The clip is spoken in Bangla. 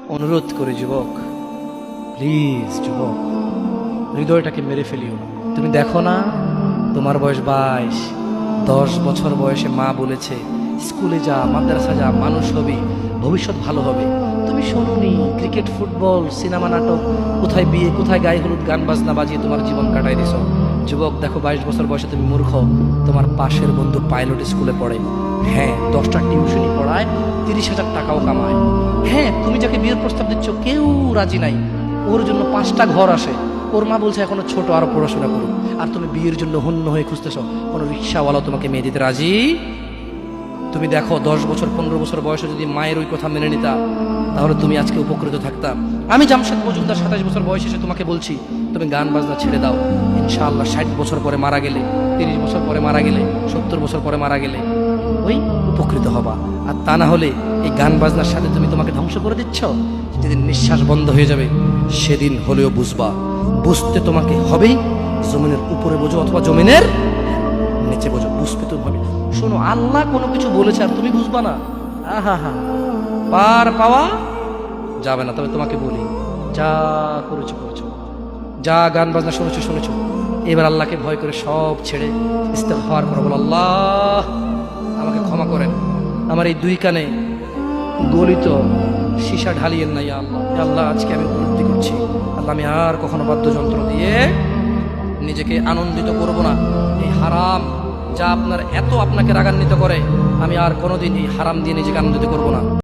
অনুরোধ করে যুবক, প্লিজ যুবক, হৃদয়টাকে মেরে ফেলিও না। তুমি দেখো না, তোমার বয়স 22, 10 বছর বয়সে মা বলেছে স্কুলে যা, মাদ্রাসা যা, মানুষ হবি, ভবিষ্যৎ ভালো হবে। তুমি শোনোনি ক্রিকেট, ফুটবল, সিনেমা, নাটক, কোথায় বিয়ে, কোথায় গায়ে হলুদ, গান বাজনা বাজিয়ে তোমার জীবন কাটাই দিছ। যুবক দেখো, 22 বছর বয়সে তুমি মূর্খ। তোমার পাশের বন্ধু পাইলট স্কুলে পড়ে, হ্যাঁ 10টা টিউশনি পড়ায়, 30,000 টাকাও কামায়। হ্যাঁ, তুমি যাকে বিয়ের প্রস্তাব দিচ্ছ কেউ রাজি নাই, ওর জন্য 5টা ঘর আসে, ওর মা বলছে এখনো ছোট, আরো পড়াশোনা করুক, আর তুমি বিয়ের জন্য হন্য হয়ে খুঁজতেছ। কোনো রিক্সাওয়ালা তোমাকে মেয়ে দিতে রাজি? তুমি দেখো 10 বছর 15 বছর বয়সে যদি মায়ের ওই কথা মেনে নিতা, তাহলে তুমি আজকে উপকৃত থাকতাম। আমি জামশেদ মজুমদার 27 বছর বয়সে এসে তোমাকে বলছি তুমি গান বাজনা ছেড়ে দাও। ইনশাআল্লাহ 60 বছর পরে মারা গেলে, 30 বছর পরে মারা গেলে, 70 বছর পরে মারা গেলে ওই উপকৃত হবা। আর তা না হলে এই গান বাজনার সাথে তুমি তোমাকে ধ্বংস করে দিচ্ছ। যেদিন নিঃশ্বাস বন্ধ হয়ে যাবে সেদিন হলেও বুঝবা। বুঝতে তোমাকে হবেই, জমিনের উপরে বোঝো অথবা জমিনের নিচে বোঝো, বুঝতে তো হবে। শোনো, আল্লাহ কোনো কিছু বলেছে আর তুমি বুঝবা না, আহা হা, পার পাওয়া যাবে না। তবে তোমাকে বলি, যা করেছো করেছো, যা গান বাজনা শুনেছো শুনেছো, এবার আল্লাহকে ভয় করে সব ছেড়ে ইস্তেগফার করো, বলো আল্লাহ আমাকে ক্ষমা করেন, আমার এই 2 কানে গলিত সীসা ঢালিয়েন না। ইয়া আল্লাহ, ইয়া আল্লাহ আজকে আমি উপলব্ধি করছি, আল্লাহ আমি আর কখনো বাদ্যযন্ত্র দিয়ে নিজেকে আনন্দিত করব না। এই হারাম যা আপনাকে রাগান্বিত করে, আমি আর কোনোদিন এই হারাম দিয়ে নিজেকে আনন্দিত করব না।